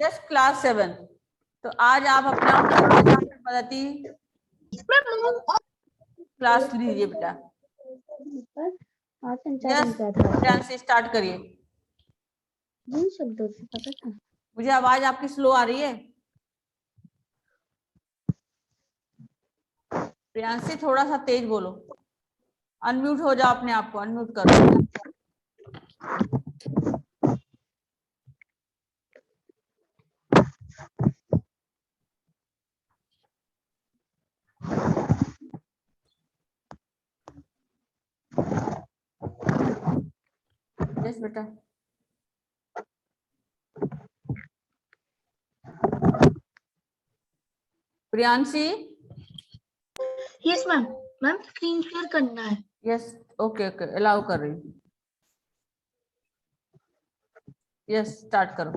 Yes class 7। तो आज आप अपना पद्धति क्लास लीजिए बेटा। यस स्टार्ट करिए। जिन शब्दों से पता था। मुझे आवाज आपकी स्लो आ रही है। प्रियांशी थोड़ा सा तेज बोलो। अनम्यूट हो जाओ, अपने आप को अनम्यूट करो। यस बेटा। Priyanshi. Yes ma'am. Ma'am screen share करना है। यस ओके ओके अलाउ कर रही हूँ। यस स्टार्ट करो।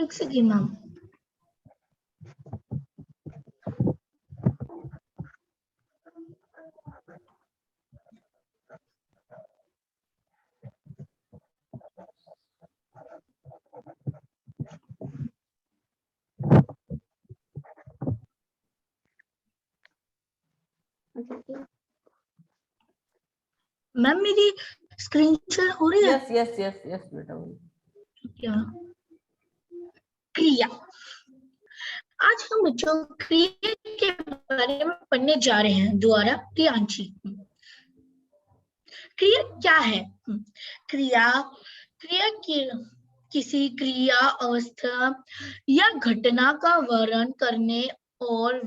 एक सेकेंड मैम। मैम मेरी स्क्रीन शेयर हो रही है? यस यस यस यस बेटा। क्या क्रिया? आज हम बच्चों क्रिया के बारे में पढ़ने जा रहे हैं। द्वारा प्रियांशी। क्रिया क्या है? क्रिया क्रिया की किसी क्रिया अवस्था या घटना का वर्णन करने और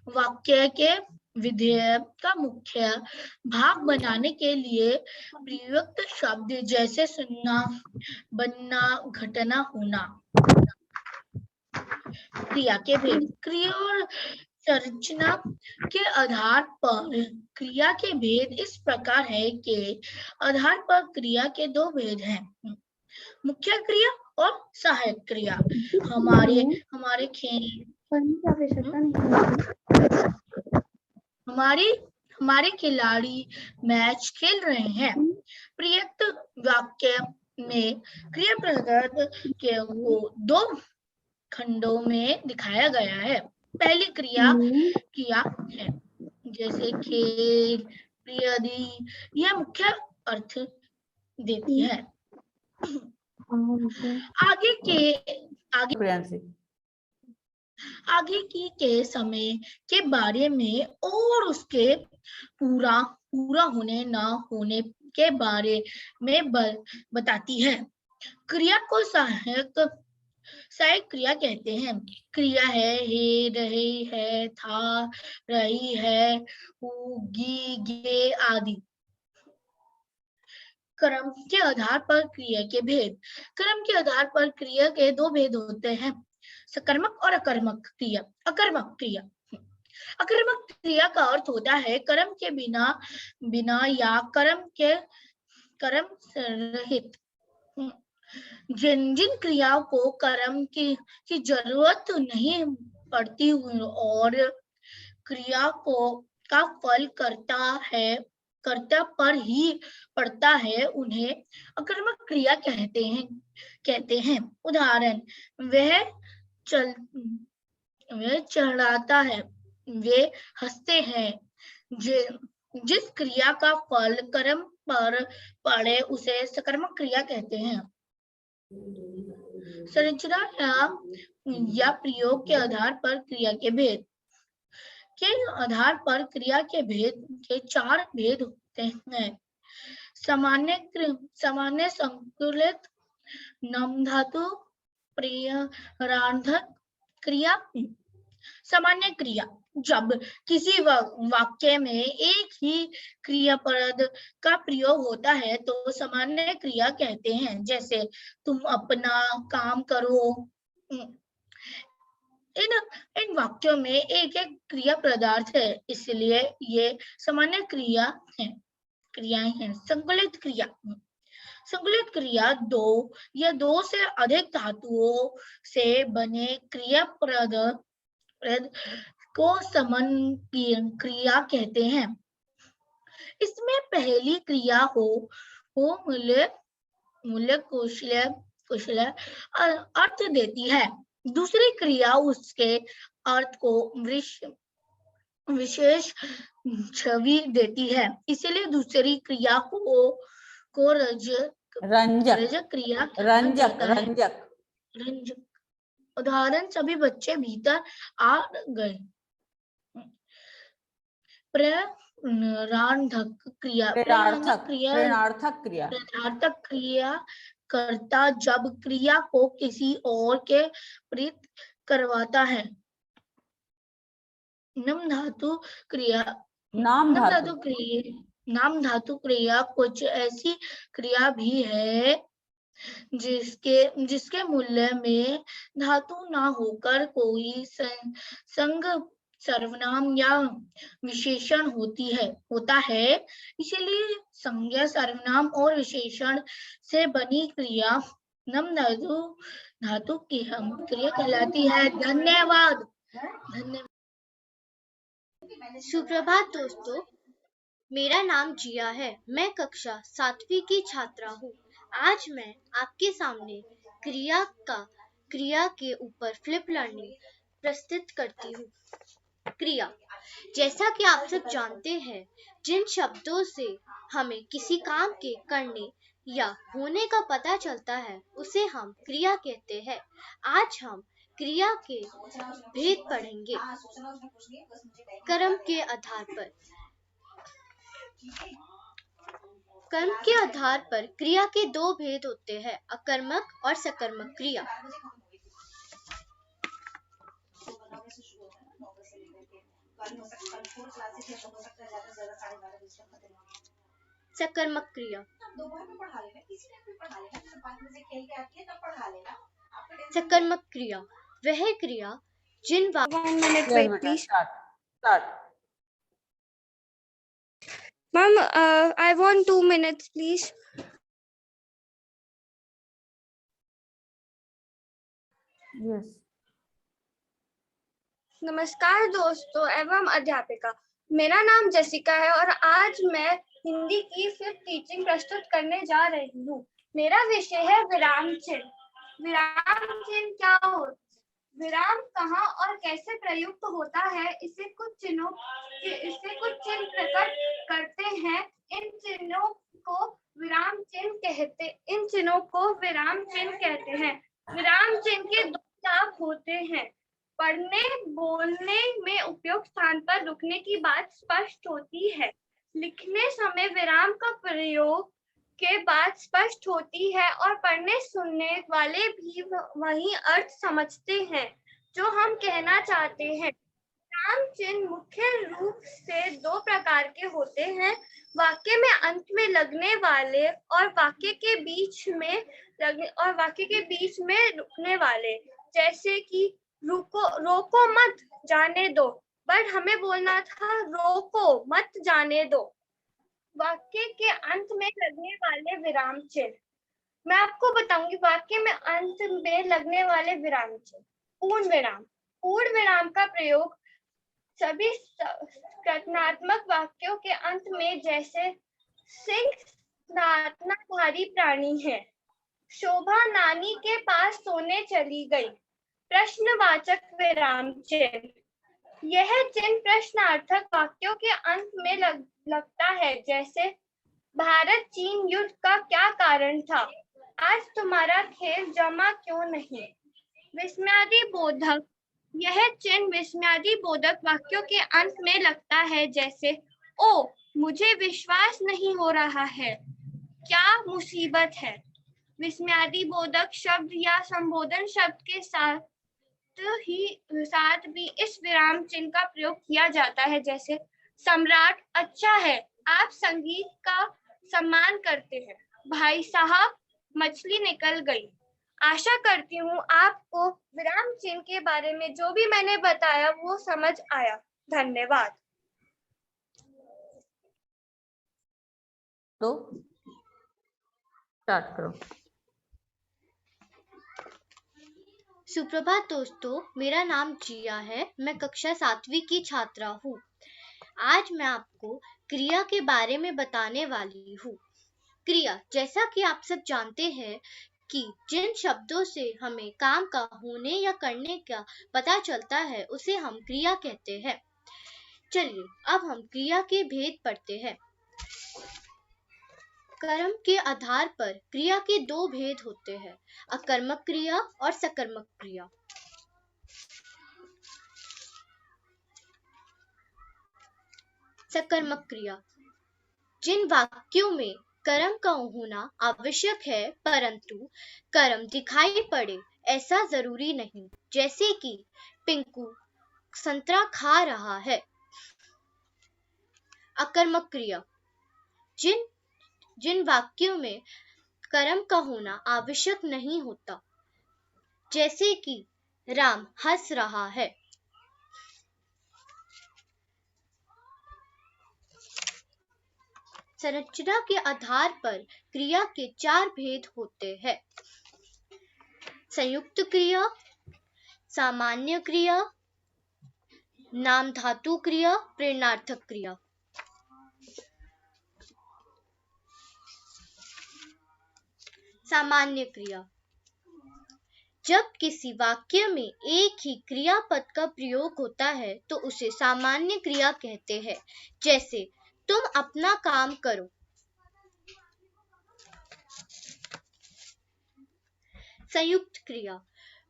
वाक्य के विधेय का मुख्य भाग बनाने के लिए प्रयुक्त शब्द जैसे सुनना, बनना, घटना, होना। क्रिया के भेद। क्रिया और संरचना के आधार पर क्रिया के भेद इस प्रकार है कि आधार पर क्रिया के दो भेद हैं, मुख्य क्रिया और सहायक क्रिया। हमारे खेल हमारे खिलाड़ी मैच खेल रहे हैं। प्रयुक्त वाक्य में क्रिया पदार्थ के को दो खंडों में दिखाया गया है। पहली क्रिया है, जैसे खेल, प्रियदी, यह मुख्य अर्थ देती है। आगे के समय के बारे में और उसके पूरा होने न होने के बारे में बताती है। क्रिया को सहायक क्रिया कहते हैं। क्रिया है, रही है, था, रही है, होगी, गे आदि। क्रम के आधार पर क्रिया के भेद। क्रम के आधार पर क्रिया के दो भेद होते हैं, सकर्मक और अकर्मक क्रिया। अकर्मक क्रिया का अर्थ होता है कर्म के बिना या कर्म रहित। जिन क्रियाओं को कर्म की जरूरत नहीं पड़ती और क्रिया का फल कर्ता पर ही पड़ता है, उन्हें अकर्मक क्रिया कहते हैं। उदाहरण, वह चढ़ाता है, वे हंसते हैं। जिस क्रिया का फल कर्म पर पड़े उसे सकर्मक क्रिया कहते हैं। संरचना या प्रयोग के आधार पर क्रिया के भेद। के आधार पर क्रिया के भेद के चार भेद होते हैं। सामान्य संकुलित नामधातु प्राणार्थक क्रिया। सामान्य क्रिया, जब किसी वाक्य में एक ही क्रियापद का प्रयोग होता है तो सामान्य क्रिया कहते हैं। जैसे तुम अपना काम करो। इन वाक्यों में एक एक क्रिया पदार्थ है, इसलिए ये सामान्य क्रियाएं हैं। संकुलित क्रिया दो या दो से अधिक धातुओं से बने क्रियापद को समन क्रिया कहते हैं। इसमें पहली क्रिया हो को मूल्य कुशल अर्थ देती है। दूसरी क्रिया उसके अर्थ को विशेष छवि देती है, इसलिए दूसरी क्रिया को रंजक क्रिया कहा जाता है। रंजक उदाहरण सभी बच्चे भीतर आ गए। प्रेरणार्थक क्रिया कर्ता जब क्रिया को किसी और के प्रेरित करवाता है। नाम धातु क्रिया कुछ ऐसी क्रिया भी है जिसके मूल्य में धातु ना होकर कोई संग सर्वनाम या विशेषण होता है, इसलिए संज्ञा सर्वनाम और विशेषण से बनी क्रिया नाम धातु की क्रिया कहलाती है। धन्यवाद। सुप्रभात दोस्तों, मेरा नाम जिया है। मैं कक्षा 7वीं की छात्रा हूँ। आज मैं आपके सामने क्रिया के ऊपर फ्लिप लर्निंग प्रस्तुत करती हूँ। क्रिया, जैसा कि आप सब जानते हैं, जिन शब्दों से हमें किसी काम के करने या होने का पता चलता है उसे हम क्रिया कहते हैं। आज हम क्रिया के भेद पढ़ेंगे। कर्म के आधार पर क्रिया के दो भेद होते हैं, अकर्मक और सकर्मक क्रिया। सकर्मक क्रिया। सकर्मक क्रिया वह क्रिया जिन 1 minute wait please. Start. Ma'am, I want 2 minutes please. Yes. नमस्कार दोस्तों एवं अध्यापिका, मेरा नाम जसिका है और आज मैं हिंदी की 5th टीचिंग प्रस्तुत करने जा रही हूँ। मेरा विषय है विराम चिन्ह। विराम चिन्ह क्या होता है, विराम कहाँ और कैसे प्रयुक्त होता है, इसे कुछ चिन्ह प्रकट करते हैं। इन चिन्हों को विराम चिन्ह कहते हैं। विराम चिन्ह के दो लाभ होते हैं। पढ़ने बोलने में उपयुक्त स्थान पर रुकने की बात स्पष्ट होती है। लिखने समय विराम का प्रयोग के बाद स्पष्ट होती है और पढ़ने सुनने वाले भी वही अर्थ समझते हैं जो हम कहना चाहते हैं। विराम चिन्ह मुख्य रूप से दो प्रकार के होते हैं, वाक्य में अंत में लगने वाले और वाक्य के बीच में रुकने वाले। जैसे कि रोको मत जाने दो, बट हमें बोलना था रोको मत जाने दो। वाक्य के अंत में लगने वाले विराम चिन्ह मैं आपको बताऊंगी। वाक्य में अंत में लगने वाले विराम चिन्ह। पूर्ण विराम का प्रयोग सभी कथनात्मक वाक्यों के अंत में, जैसे सिंह स्नातनाधारी प्राणी है, शोभा नानी के पास सोने चली गई। प्रश्नवाचक विराम चिन्ह, यह चिन्ह प्रश्नार्थक वाक्यों के अंत में लगता है, जैसे भारत चीन युद्ध का क्या कारण था, आज तुम्हारा खेल जमा क्यों नहीं। विस्मयादि बोधक, यह चिन्ह विस्मयादि बोधक वाक्यों के अंत में लगता है, जैसे ओ मुझे विश्वास नहीं हो रहा है, क्या मुसीबत है। विस्मयादि बोधक शब्द या संबोधन शब्द के साथ भी इस विराम चिन्ह का प्रयोग किया जाता है, जैसे सम्राट अच्छा है, आप संगीत का सम्मान करते हैं, भाई साहब मछली निकल गई। आशा करती हूँ आपको विराम चिन्ह के बारे में जो भी मैंने बताया वो समझ आया। धन्यवाद। तो स्टार्ट करो। सुप्रभात दोस्तों, मेरा नाम जिया है। मैं कक्षा 7वीं की छात्रा हूँ। आज मैं आपको क्रिया के बारे में बताने वाली हूँ। क्रिया, जैसा कि आप सब जानते हैं कि जिन शब्दों से हमें काम का होने या करने का पता चलता है उसे हम क्रिया कहते हैं। चलिए अब हम क्रिया के भेद पढ़ते हैं। कर्म के आधार पर क्रिया के दो भेद होते हैं, अकर्मक क्रिया और सकर्मक क्रिया। सकर्मक क्रिया, जिन वाक्यों में कर्म का होना आवश्यक है परंतु कर्म दिखाई पड़े ऐसा जरूरी नहीं, जैसे कि पिंकू संतरा खा रहा है। अकर्मक क्रिया, जिन वाक्यों में कर्म का होना आवश्यक नहीं होता, जैसे कि राम हंस रहा है। संरचना के आधार पर क्रिया के चार भेद होते हैं, संयुक्त क्रिया, सामान्य क्रिया, नाम धातु क्रिया, प्रेरणार्थक क्रिया। सामान्य क्रिया, जब किसी वाक्य में एक ही क्रियापद का प्रयोग होता है तो उसे सामान्य क्रिया कहते हैं, जैसे तुम अपना काम करो। संयुक्त क्रिया,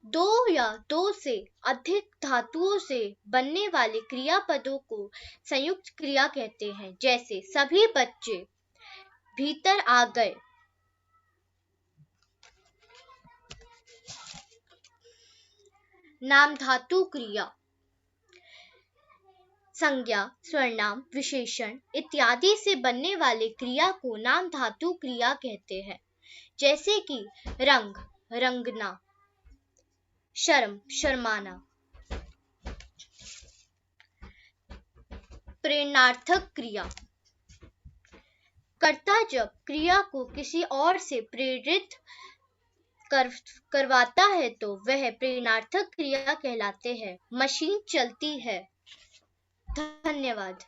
दो या दो से अधिक धातुओं से बनने वाले क्रियापदों को संयुक्त क्रिया कहते हैं, जैसे सभी बच्चे भीतर आ गए। नाम धातु क्रिया, संज्ञा, सर्वनाम, विशेषण इत्यादि से बनने वाले क्रिया को नाम धातु क्रिया कहते हैं, जैसे कि रंग, रंगना, शर्म, शर्माना। प्रेरणार्थक क्रिया, कर्ता जब क्रिया को किसी और से प्रेरित करवाता है तो वह प्रेरणार्थक क्रिया कहलाते हैं। मशीन चलती है। धन्यवाद।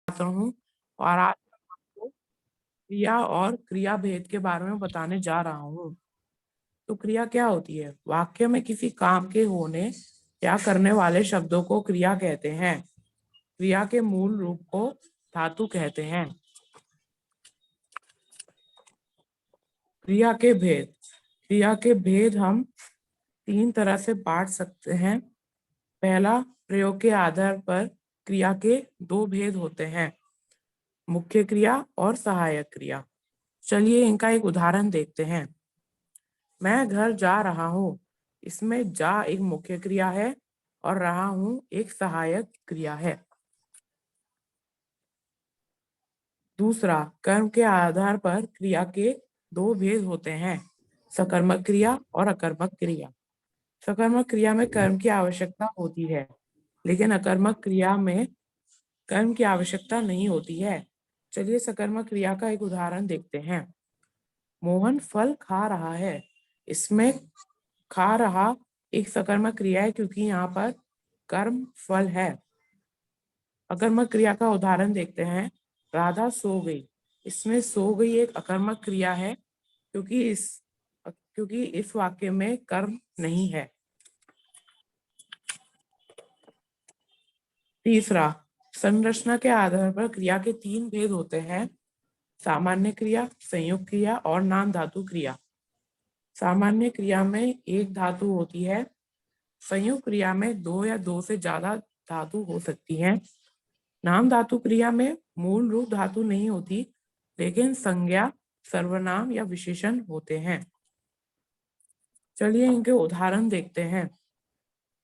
हूँ और आज आपको क्रिया और क्रिया भेद के बारे में बताने जा रहा हूँ। तो क्रिया क्या होती है? वाक्य में किसी काम के होने या करने वाले शब्दों को क्रिया कहते हैं। क्रिया के मूल रूप को धातु कहते हैं। क्रिया के भेद, क्रिया के भेद हम तीन तरह से बांट सकते हैं। पहला, प्रयोग के आधार पर क्रिया के दो भेद होते हैं, मुख्य क्रिया और सहायक क्रिया। चलिए इनका एक उदाहरण देखते हैं। मैं घर जा रहा हूँ, इसमें जा एक मुख्य क्रिया है और रहा हूँ एक सहायक क्रिया है। दूसरा, कर्म के आधार पर क्रिया के दो भेद होते हैं, सकर्मक क्रिया और अकर्मक क्रिया। सकर्मक क्रिया में कर्म की आवश्यकता होती है, लेकिन अकर्मक क्रिया में कर्म की आवश्यकता नहीं होती है। चलिए सकर्मक क्रिया का एक उदाहरण देखते हैं। मोहन फल खा रहा है, इसमें खा रहा एक सकर्मक क्रिया है क्योंकि यहाँ पर कर्म फल है। अकर्मक क्रिया का उदाहरण देखते हैं। राधा सो गई, इसमें सो गई एक अकर्मक क्रिया है क्योंकि इस वाक्य में कर्म नहीं है। तीसरा, संरचना के आधार पर क्रिया के तीन भेद होते हैं, सामान्य क्रिया, संयुक्त क्रिया और नाम धातु क्रिया। सामान्य क्रिया में एक धातु होती है, संयुक्त क्रिया में दो या दो से ज्यादा धातु हो सकती हैं। नाम धातु क्रिया में मूल रूप धातु नहीं होती, लेकिन संज्ञा, सर्वनाम या विशेषण होते हैं। चलिए इनके उदाहरण देखते हैं।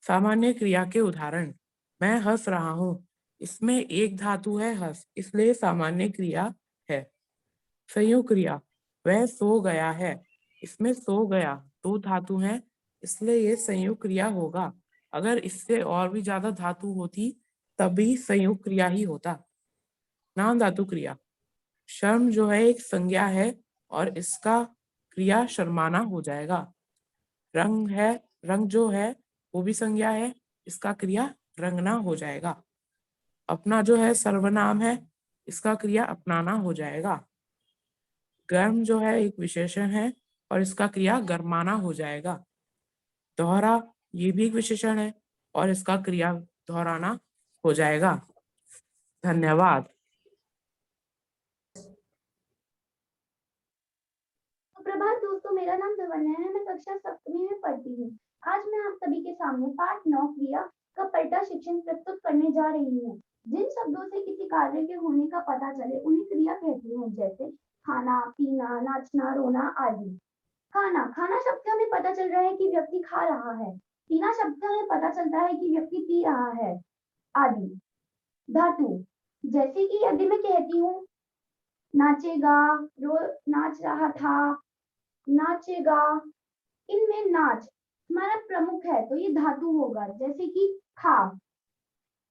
सामान्य क्रिया के उदाहरण, मैं हंस रहा हूँ, इसमें एक धातु है हंस, इसलिए सामान्य क्रिया है। संयुक्त क्रिया, वह सो गया है, इसमें सो गया दो धातु हैं, इसलिए ये संयुक्त क्रिया होगा। अगर इससे और भी ज्यादा धातु होती तभी संयुक्त क्रिया ही होता। नाम धातु क्रिया, शर्म जो है एक संज्ञा है और इसका क्रिया शर्माना हो जाएगा। रंग है, रंग जो है वो भी संज्ञा है, इसका क्रिया रंगना हो जाएगा। अपना जो है सर्वनाम है, इसका क्रिया अपनाना हो जाएगा। गर्म जो है एक विशेषण है और इसका क्रिया गर्माना हो जाएगा। दोहरा ये भी एक विशेषण है और इसका क्रिया दोहराना हो जाएगा। धन्यवाद। प्रभात दोस्तों, मेरा नाम धवन्या है। मैं कक्षा 7वीं में पढ़ती हूँ। आज मैं आप सभी के सामने पाठ 9 क्रिया का पलटा शिक्षण प्रस्तुत करने जा रही हूँ। जिन शब्दों से किसी कार्य के होने का पता चले उन्हें क्रिया कहते हैं, जैसे खाना, पीना, नाचना, रोना आदि। खाना, खाना शब्द से हमें पता चल रहा है कि व्यक्ति खा रहा है। पीना शब्द से हमें पता चलता है कि व्यक्ति पी रहा है आदि। धातु, जैसे कि यदि मैं कहती हूँ नाचेगा, नाच रहा था, नाचेगा, इनमें नाच हमारा प्रमुख है तो ये धातु होगा। जैसे कि खा,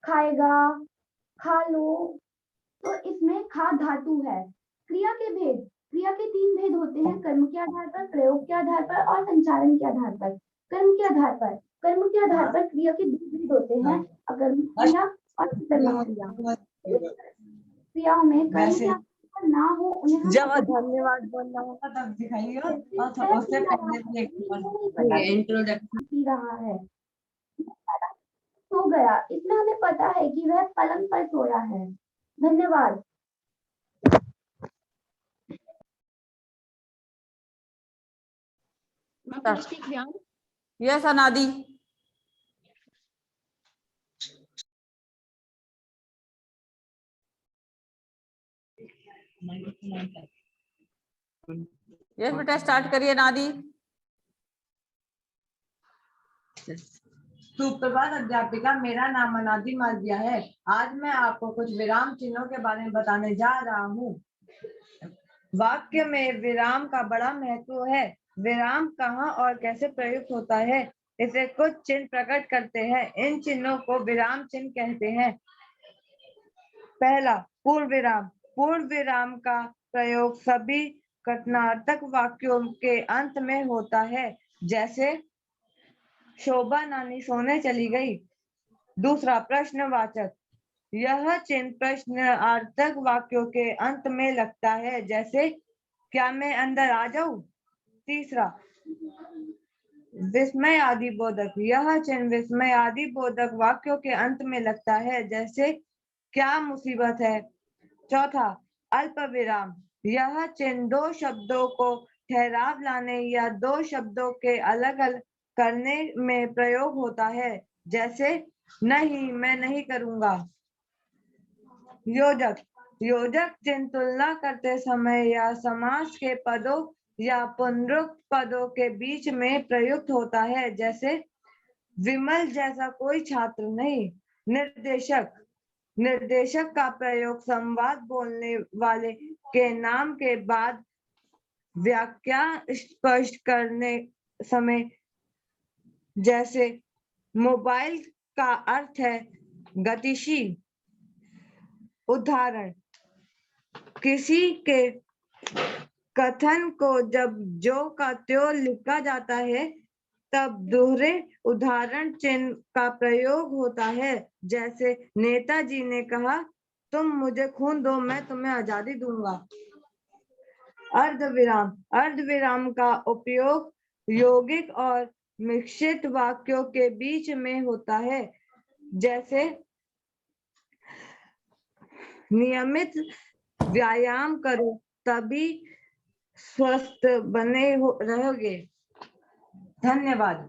खाएगा, खा लो, तो इसमें खा धातु है। क्रिया के भेद, क्रिया के 3 भेद होते हैं, कर्म के आधार पर, प्रयोग के आधार पर और संचालन के आधार पर। कर्म के आधार पर, कर्म के आधार पर क्रिया के 2 भेद होते हैं, अकर्मक क्रिया और सकर्मक क्रिया। क्रियाओं में कर्म के आधार पर ना हो उन्हें हम जब धन्यवाद बोलना होगा तब दिखाइए और उससे पहले इंट्रोडक्शन पी रहा है, सो गया, इसमें हमें पता है कि वह पलंग पर सोया है। धन्यवाद। यस अनादि। यस बेटा, स्टार्ट करिए नादी। सुप्रभात अध्यापिका, मेरा नाम अनादि मालविया है। आज मैं आपको कुछ विराम चिन्हों के बारे में बताने जा रहा हूँ। वाक्य में विराम का बड़ा महत्व है। विराम कहाँ और कैसे प्रयुक्त होता है, इसे कुछ चिन्ह प्रकट करते हैं। इन चिन्हों को विराम चिन्ह कहते हैं। पहला, पूर्ण विराम। पूर्ण विराम का प्रयोग सभी कथनार्थक वाक्यों के अंत में होता है, जैसे शोभा नानी सोने चली गई। दूसरा, प्रश्नवाचक। यह चिन्ह प्रश्नार्थक वाक्यों के अंत में लगता है, जैसे क्या मैं अंदर आ जाऊं। तीसरा, विस्मय आदि बोधक। यह चिन्ह विस्मय आदि बोधक वाक्यों के अंत में लगता है, जैसे क्या मुसीबत है। चौथा, अल्प विराम। यह चिन्ह 2 शब्दों को ठहराव लाने या 2 शब्दों के अलग अलग करने में प्रयोग होता है, जैसे नहीं, मैं नहीं करूंगा। योजक। योजक चिन्ह तुलना करते समय या समास के पदों या पुनरुक्त पदों के बीच में प्रयुक्त होता है, जैसे विमल जैसा कोई छात्र नहीं। निर्देशक। निर्देशक का प्रयोग संवाद बोलने वाले के नाम के बाद व्याख्या स्पष्ट करने समय, जैसे मोबाइल का अर्थ है गतिशील। उदाहरण, किसी के कथन को जब जो का त्यों लिखा जाता है तब दोहरे उदाहरण चिन्ह का प्रयोग होता है, जैसे नेताजी ने कहा तुम मुझे खून दो, मैं तुम्हें आजादी दूंगा। अर्धविराम। अर्धविराम का उपयोग यौगिक और मिश्रित वाक्यों के बीच में होता है, जैसे नियमित व्यायाम करो तभी स्वस्थ बने रहोगे। धन्यवाद।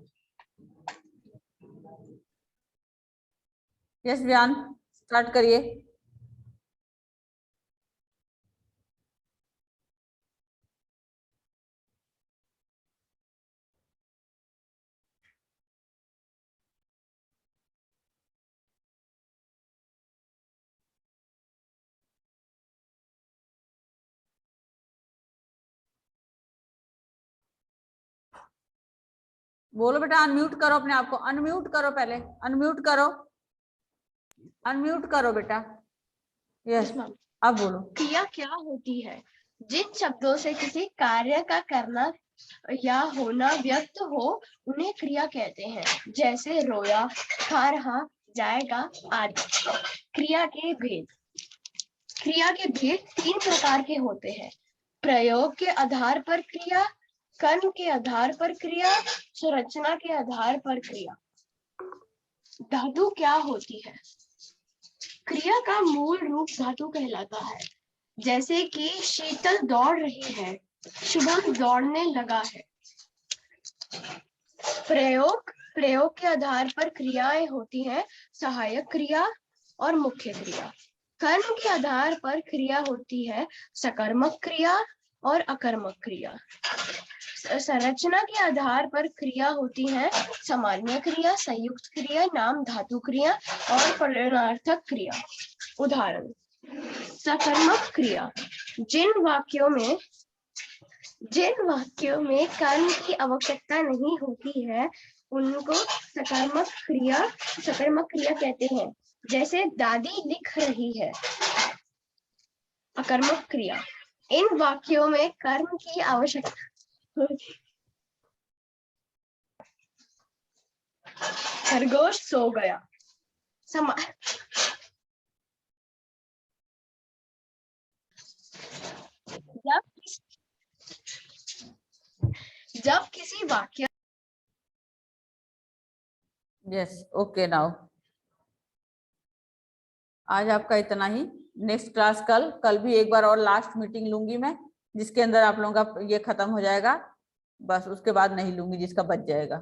यस व्यान, स्टार्ट करिए। बोलो बेटा, अनम्यूट करो अपने आप को, अनम्यूट करो, पहले अनम्यूट करो, अनम्यूट करो बेटा। यस, अब बोलो। क्रिया क्या होती है? जिन शब्दों से किसी कार्य का करना या होना व्यक्त हो उन्हें क्रिया कहते हैं, जैसे रोया, खा रहा, जाएगा आदि। क्रिया के भेद। क्रिया के भेद 3 प्रकार के होते हैं। प्रयोग के आधार पर क्रिया, कर्म के आधार पर क्रिया, संरचना के आधार पर क्रिया। धातु क्या होती है? क्रिया का मूल रूप धातु कहलाता है। जैसे कि शीतल दौड़ रही है, शुभम दौड़ने लगा है। प्रयोग के आधार पर क्रियाएं होती हैं सहायक क्रिया और मुख्य क्रिया। कर्म के आधार पर क्रिया होती है सकर्मक क्रिया और अकर्मक क्रिया। संरचना के आधार पर क्रिया होती है सामान्य क्रिया, संयुक्त क्रिया, नाम धातु क्रिया और परिणार्थक क्रिया। उदाहरण: सकर्मक क्रिया जिन वाक्यों में कर्म की आवश्यकता नहीं होती है उनको सकर्मक क्रिया कहते हैं। जैसे दादी दिख रही है। अकर्मक क्रिया इन वाक्यों में कर्म की आवश्यकता। खरगोश सो गया। जब किसी वाक्य। Yes, okay. नाउ आज आपका इतना ही। नेक्स्ट क्लास कल भी एक बार और लास्ट मीटिंग लूंगी मैं, जिसके अंदर आप लोगों का ये खत्म हो जाएगा। बस उसके बाद नहीं लूंगी, जिसका बच जाएगा।